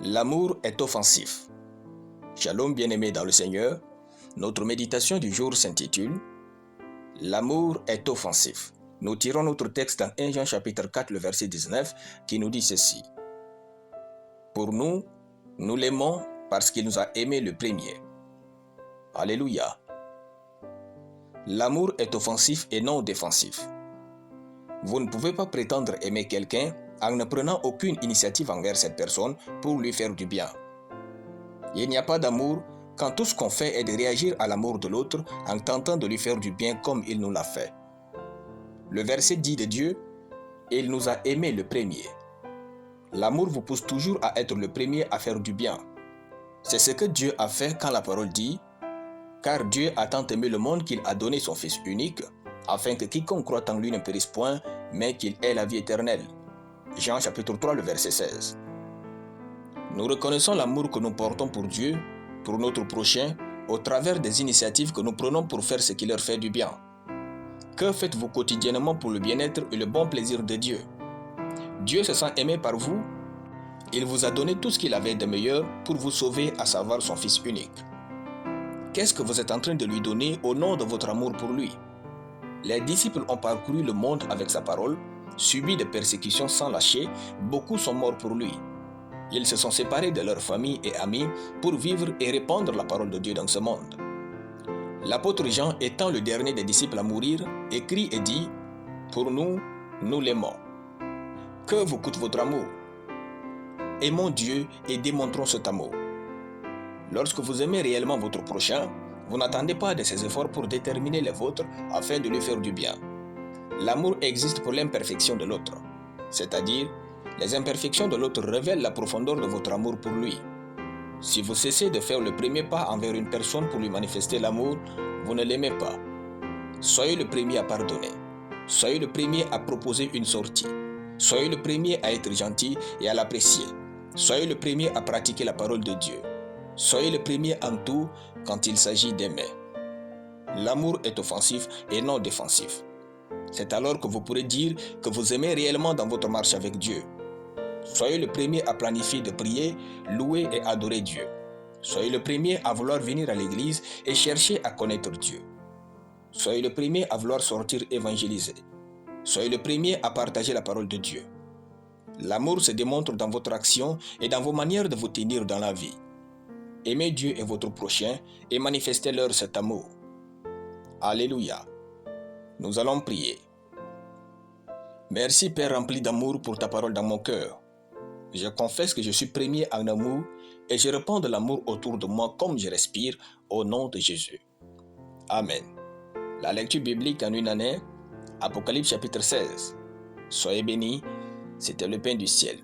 L'amour est offensif. Shalom bien-aimés dans le Seigneur, notre méditation du jour s'intitule « L'amour est offensif ». Nous tirons notre texte dans 1 Jean chapitre 4, le verset 19, qui nous dit ceci. « Pour nous, nous l'aimons parce qu'il nous a aimés le premier. » Alléluia. L'amour est offensif et non défensif. Vous ne pouvez pas prétendre aimer quelqu'un en ne prenant aucune initiative envers cette personne pour lui faire du bien. Il n'y a pas d'amour quand tout ce qu'on fait est de réagir à l'amour de l'autre en tentant de lui faire du bien comme il nous l'a fait. Le verset dit de Dieu, « Il nous a aimés le premier ». L'amour vous pousse toujours à être le premier à faire du bien. C'est ce que Dieu a fait quand la parole dit, « Car Dieu a tant aimé le monde qu'il a donné son Fils unique, afin que quiconque croit en lui ne périsse point, mais qu'il ait la vie éternelle. » Jean chapitre 3, le verset 16. Nous reconnaissons l'amour que nous portons pour Dieu, pour notre prochain, au travers des initiatives que nous prenons pour faire ce qui leur fait du bien. Que faites-vous quotidiennement pour le bien-être et le bon plaisir de Dieu? Dieu se sent aimé par vous. Il vous a donné tout ce qu'il avait de meilleur pour vous sauver, à savoir son Fils unique. Qu'est-ce que vous êtes en train de lui donner au nom de votre amour pour lui? Les disciples ont parcouru le monde avec sa parole, subi des persécutions sans lâcher, beaucoup sont morts pour lui. Ils se sont séparés de leur famille et amis pour vivre et répandre la parole de Dieu dans ce monde. L'apôtre Jean, étant le dernier des disciples à mourir, écrit et dit « Pour nous, nous l'aimons ». Que vous coûte votre amour? Aimons Dieu et démontrons cet amour. Lorsque vous aimez réellement votre prochain, vous n'attendez pas de ses efforts pour déterminer les vôtres afin de lui faire du bien. L'amour existe pour l'imperfection de l'autre, c'est-à-dire les imperfections de l'autre révèlent la profondeur de votre amour pour lui. Si vous cessez de faire le premier pas envers une personne pour lui manifester l'amour, vous ne l'aimez pas. Soyez le premier à pardonner. Soyez le premier à proposer une sortie. Soyez le premier à être gentil et à l'apprécier. Soyez le premier à pratiquer la parole de Dieu. Soyez le premier en tout quand il s'agit d'aimer. L'amour est offensif et non défensif. C'est alors que vous pourrez dire que vous aimez réellement dans votre marche avec Dieu. Soyez le premier à planifier de prier, louer et adorer Dieu. Soyez le premier à vouloir venir à l'église et chercher à connaître Dieu. Soyez le premier à vouloir sortir évangéliser. Soyez le premier à partager la parole de Dieu. L'amour se démontre dans votre action et dans vos manières de vous tenir dans la vie. Aimez Dieu et votre prochain et manifestez-leur cet amour. Alléluia. Nous allons prier. Merci Père rempli d'amour pour ta parole dans mon cœur. Je confesse que je suis premier en amour et je répands de l'amour autour de moi comme je respire au nom de Jésus. Amen. La lecture biblique en une année, Apocalypse chapitre 16. Soyez bénis, c'était le pain du ciel.